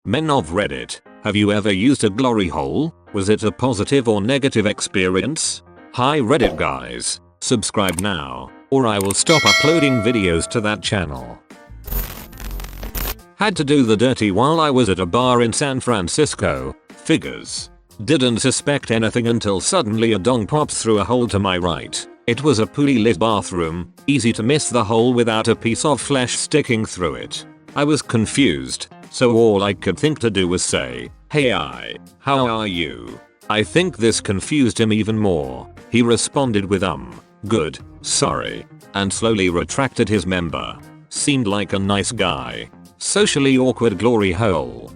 Men of Reddit, have you ever used a glory hole? Was it a positive or negative experience? Hi Reddit guys, subscribe now, or I will stop uploading videos to that channel. Had to do the dirty while I was at a bar in San Francisco, figures. Didn't suspect anything until suddenly a dong pops through a hole to my right. It was a poorly lit bathroom, easy to miss the hole without a piece of flesh sticking through it. I was confused, so all I could think to do was say, "Hey how are you?" I think this confused him even more. He responded with good, sorry, and slowly retracted his member. Seemed like a nice guy. Socially awkward glory hole.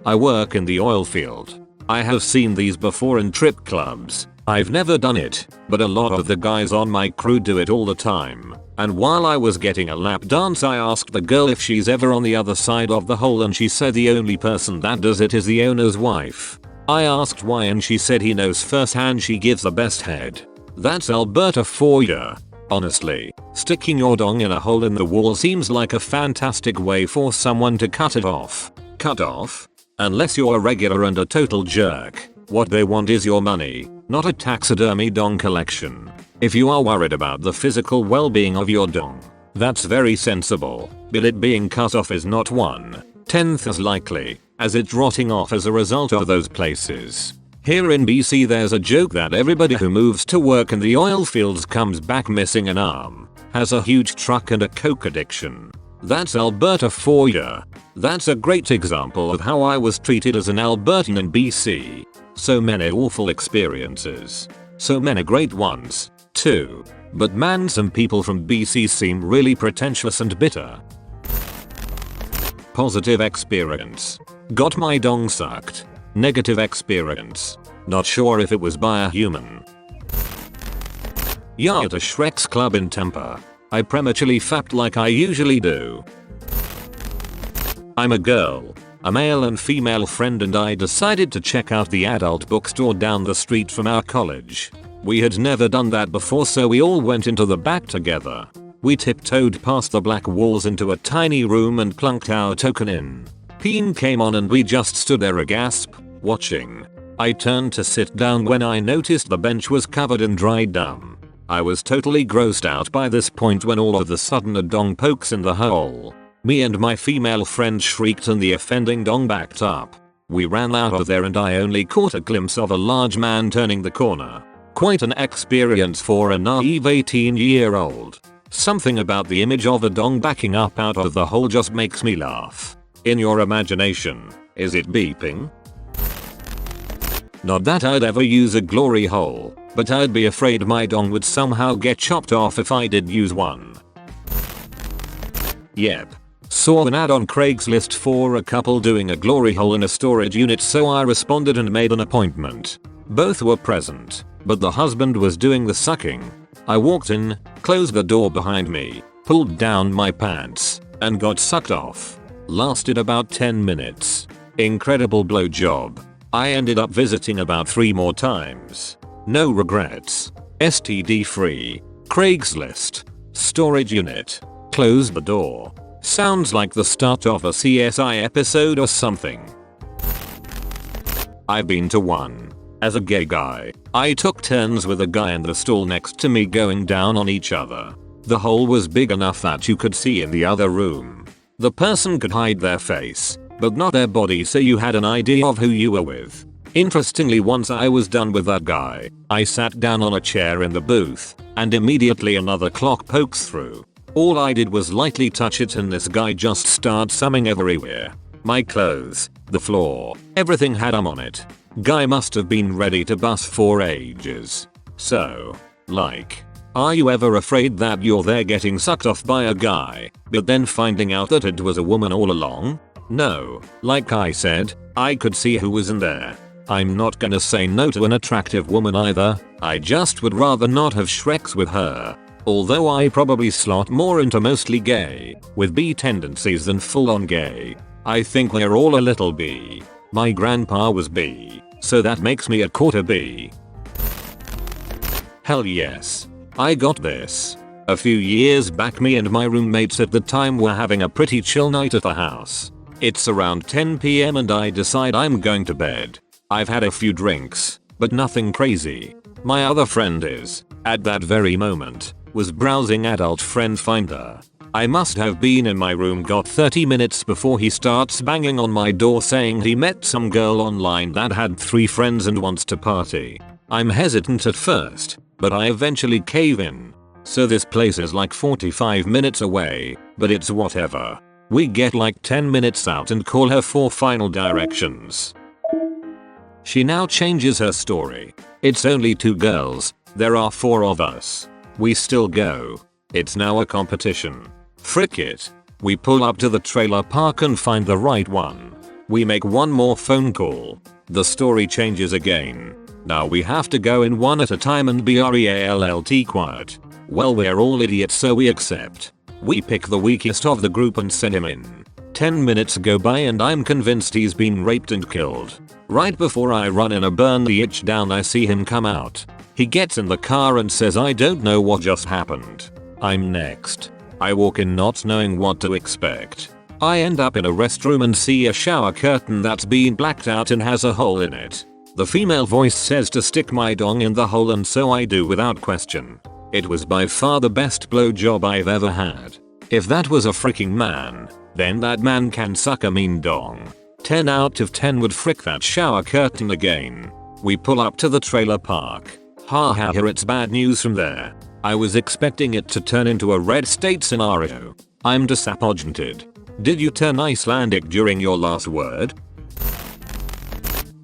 I work in the oil field. I have seen these before in strip clubs. I've never done it, but a lot of the guys on my crew do it all the time. And while I was getting a lap dance, I asked the girl if she's ever on the other side of the hole, and she said the only person that does it is the owner's wife. I asked why, and she said he knows firsthand she gives the best head. That's Alberta for ya. Honestly, sticking your dong in a hole in the wall seems like a fantastic way for someone to cut it off. Cut off? Unless you're a regular and a total jerk. What they want is your money, not a taxidermy dong collection. If you are worried about the physical well-being of your dong, that's very sensible, but it being cut off is not 1/10 as likely, as it's rotting off as a result of those places. Here in BC there's a joke that everybody who moves to work in the oil fields comes back missing an arm, has a huge truck and a coke addiction. That's Alberta for ya. That's a great example of how I was treated as an Albertan in BC. So many awful experiences. So many great ones, too. But man, some people from BC seem really pretentious and bitter. Positive experience. Got my dong sucked. Negative experience. Not sure if it was by a human. Yeah, at a Shrek's club in Tampa. I prematurely fapped like I usually do. I'm a girl. A male and female friend and I decided to check out the adult bookstore down the street from our college. We had never done that before, so we all went into the back together. We tiptoed past the black walls into a tiny room and plunked our token in. Peen came on and we just stood there aghast, watching. I turned to sit down when I noticed the bench was covered in dried dung. I was totally grossed out by this point when all of a sudden a dong pokes in the hole. Me and my female friend shrieked and the offending dong backed up. We ran out of there and I only caught a glimpse of a large man turning the corner. Quite an experience for a naive 18-year-old. Something about the image of a dong backing up out of the hole just makes me laugh. In your imagination, is it beeping? Not that I'd ever use a glory hole, but I'd be afraid my dong would somehow get chopped off if I did use one. Yep. Saw an ad on Craigslist for a couple doing a glory hole in a storage unit, so I responded and made an appointment. Both were present, but the husband was doing the sucking. I walked in, closed the door behind me, pulled down my pants, and got sucked off. Lasted about 10 minutes. Incredible blowjob. I ended up visiting about 3 more times. No regrets. STD free. Craigslist. Storage unit. Close the door. Sounds like the start of a CSI episode or something. I've been to one. As a gay guy, I took turns with a guy in the stall next to me going down on each other. The hole was big enough that you could see in the other room. The person could hide their face, but not their body, so you had an idea of who you were with. Interestingly, once I was done with that guy, I sat down on a chair in the booth, and immediately another clock pokes through. All I did was lightly touch it and this guy just started summing everywhere. My clothes, the floor, everything had on it. Guy must have been ready to bust for ages. So, like, are you ever afraid that you're there getting sucked off by a guy, but then finding out that it was a woman all along? No, like I said, I could see who was in there. I'm not gonna say no to an attractive woman either, I just would rather not have Shreks with her. Although I probably slot more into mostly gay, with B tendencies than full on gay. I think we're all a little B. My grandpa was B, so that makes me a quarter B. Hell yes. I got this. A few years back, me and my roommates at the time were having a pretty chill night at the house. It's around 10 PM and I decide I'm going to bed. I've had a few drinks, but nothing crazy. My other friend is, at that very moment, was browsing Adult Friend Finder. I must have been in my room got 30 minutes before he starts banging on my door saying he met some girl online that had 3 friends and wants to party. I'm hesitant at first, but I eventually cave in. So this place is like 45 minutes away, but it's whatever. We get like 10 minutes out and call her for final directions. She now changes her story. It's only 2 girls, there are 4 of us. We still go. It's now a competition. Frick it. We pull up to the trailer park and find the right one. We make one more phone call. The story changes again. Now we have to go in one at a time and be REALT quiet. Well, we're all idiots, so we accept. We pick the weakest of the group and send him in. 10 minutes go by and I'm convinced he's been raped and killed. Right before I run in and burn the itch down, I see him come out. He gets in the car and says, I don't know what just happened. I'm next. I walk in not knowing what to expect. I end up in a restroom and see a shower curtain that's been blacked out and has a hole in it. The female voice says to stick my dong in the hole, and so I do without question. It was by far the best blowjob I've ever had. If that was a freaking man, then that man can suck a mean dong. 10 out of 10 would frick that shower curtain again. We pull up to the trailer park. Haha, it's bad news from there. I was expecting it to turn into a red state scenario. I'm disappointed. Did you turn Icelandic during your last word?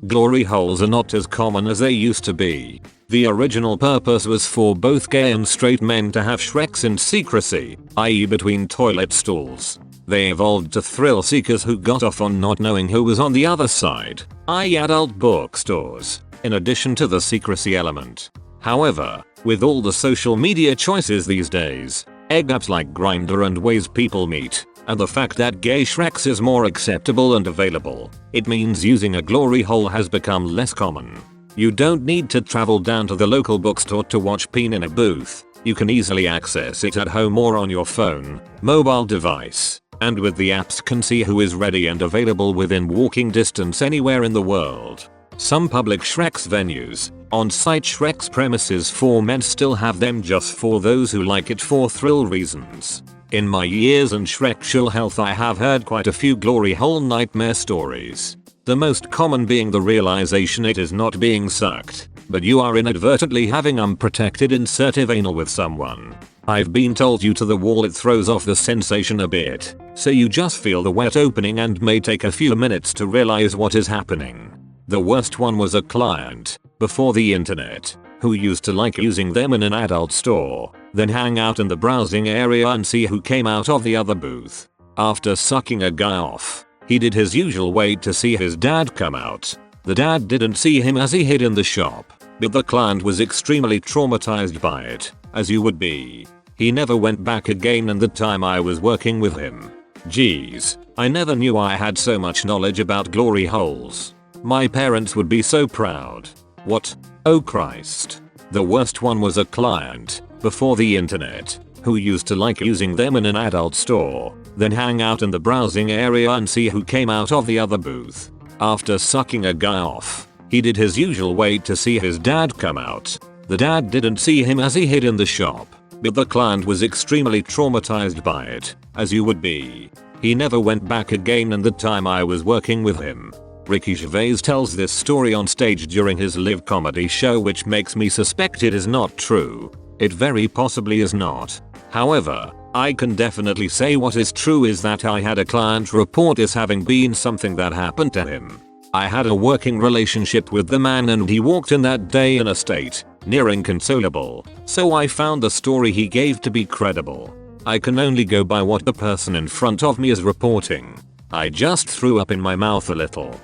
Glory holes are not as common as they used to be. The original purpose was for both gay and straight men to have Shreks in secrecy, i.e. between toilet stalls. They evolved to thrill seekers who got off on not knowing who was on the other side, i.e. adult bookstores, in addition to the secrecy element. However, with all the social media choices these days, egg apps like Grindr and ways people meet, and the fact that gay Shreks is more acceptable and available, it means using a glory hole has become less common. You don't need to travel down to the local bookstore to watch Peen in a booth. You can easily access it at home or on your phone, mobile device, and with the apps can see who is ready and available within walking distance anywhere in the world. Some public Shreks venues, on-site Shreks premises for men still have them just for those who like it for thrill reasons. In my years in Shrektual health, I have heard quite a few glory hole nightmare stories. The most common being the realization it is not being sucked, but you are inadvertently having unprotected insertive anal with someone. I've been told due to the wall it throws off the sensation a bit, so you just feel the wet opening and may take a few minutes to realize what is happening. The worst one was a client, before the internet, who used to like using them in an adult store, then hang out in the browsing area and see who came out of the other booth. After sucking a guy off, he did his usual wait to see his dad come out. The dad didn't see him as he hid in the shop, but the client was extremely traumatized by it, as you would be. He never went back again in the time I was working with him. Geez, I never knew I had so much knowledge about glory holes. My parents would be so proud. What? Oh Christ. The worst one was a client, before the internet, who used to like using them in an adult store, then hang out in the browsing area and see who came out of the other booth. After sucking a guy off, he did his usual wait to see his dad come out. The dad didn't see him as he hid in the shop, but the client was extremely traumatized by it, as you would be. He never went back again in the time I was working with him. Ricky Gervais tells this story on stage during his live comedy show, which makes me suspect it is not true. It very possibly is not. However, I can definitely say what is true is that I had a client report this having been something that happened to him. I had a working relationship with the man and he walked in that day in a state near inconsolable, so I found the story he gave to be credible. I can only go by what the person in front of me is reporting. I just threw up in my mouth a little.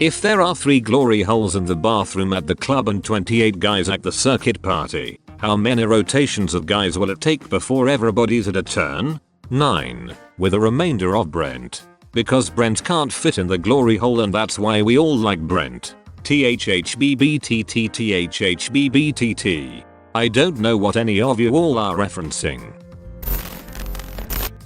If there are 3 glory holes in the bathroom at the club and 28 guys at the circuit party, how many rotations of guys will it take before everybody's at a turn? 9, with a remainder of Brent. Because Brent can't fit in the glory hole and that's why we all like Brent. THHBBTTTHHBBTT. I don't know what any of you all are referencing.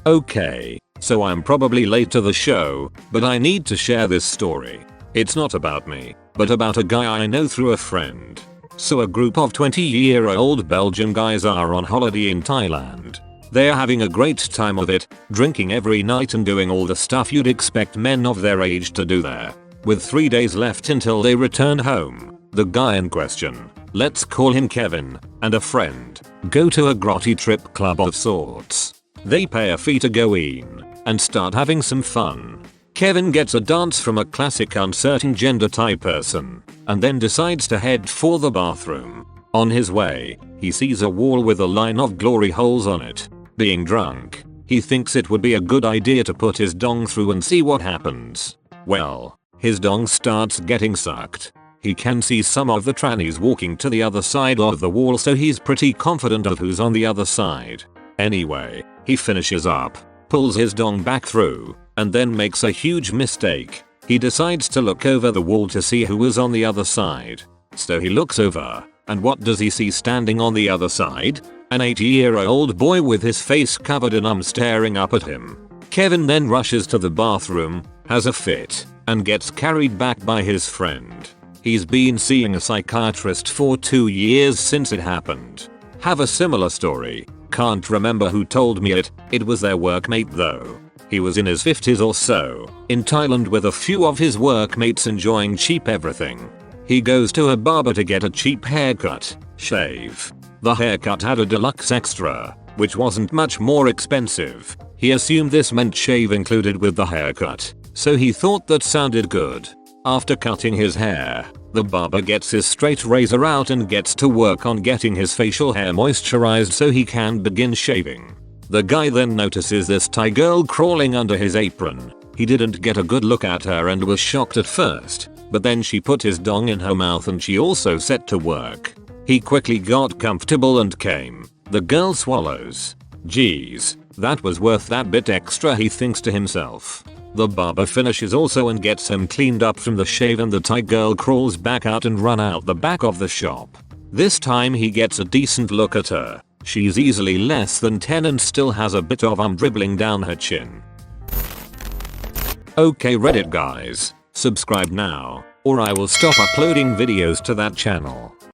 Okay, so I'm probably late to the show, but I need to share this story. It's not about me, but about a guy I know through a friend. So a group of 20-year-old Belgian guys are on holiday in Thailand. They're having a great time of it, drinking every night and doing all the stuff you'd expect men of their age to do there. With 3 days left until they return home, the guy in question, let's call him Kevin, and a friend, go to a grotty trip club of sorts. They pay a fee to go in, and start having some fun. Kevin gets a dance from a classic uncertain gender type person, and then decides to head for the bathroom. On his way, he sees a wall with a line of glory holes on it. Being drunk, he thinks it would be a good idea to put his dong through and see what happens. Well, his dong starts getting sucked. He can see some of the trannies walking to the other side of the wall, so he's pretty confident of who's on the other side. Anyway, he finishes up, pulls his dong back through, and then makes a huge mistake. He decides to look over the wall to see who was on the other side. So he looks over, and what does he see standing on the other side? An 80-year-old boy with his face covered in staring up at him. Kevin then rushes to the bathroom, has a fit, and gets carried back by his friend. He's been seeing a psychiatrist for 2 years since it happened. Have a similar story. Can't remember who told me it was their workmate though. He was in his 50s or so, in Thailand with a few of his workmates enjoying cheap everything. He goes to a barber to get a cheap haircut, shave. The haircut had a deluxe extra, which wasn't much more expensive. He assumed this meant shave included with the haircut, so he thought that sounded good. After cutting his hair, the barber gets his straight razor out and gets to work on getting his facial hair moisturized so he can begin shaving. The guy then notices this Thai girl crawling under his apron. He didn't get a good look at her and was shocked at first, but then she put his dong in her mouth and she also set to work. He quickly got comfortable and came. The girl swallows. Geez, that was worth that bit extra, he thinks to himself. The barber finishes also and gets him cleaned up from the shave, and the Thai girl crawls back out and run out the back of the shop. This time he gets a decent look at her. She's easily less than 10 and still has a bit of dribbling down her chin. Okay Reddit guys, subscribe now, or I will stop uploading videos to that channel.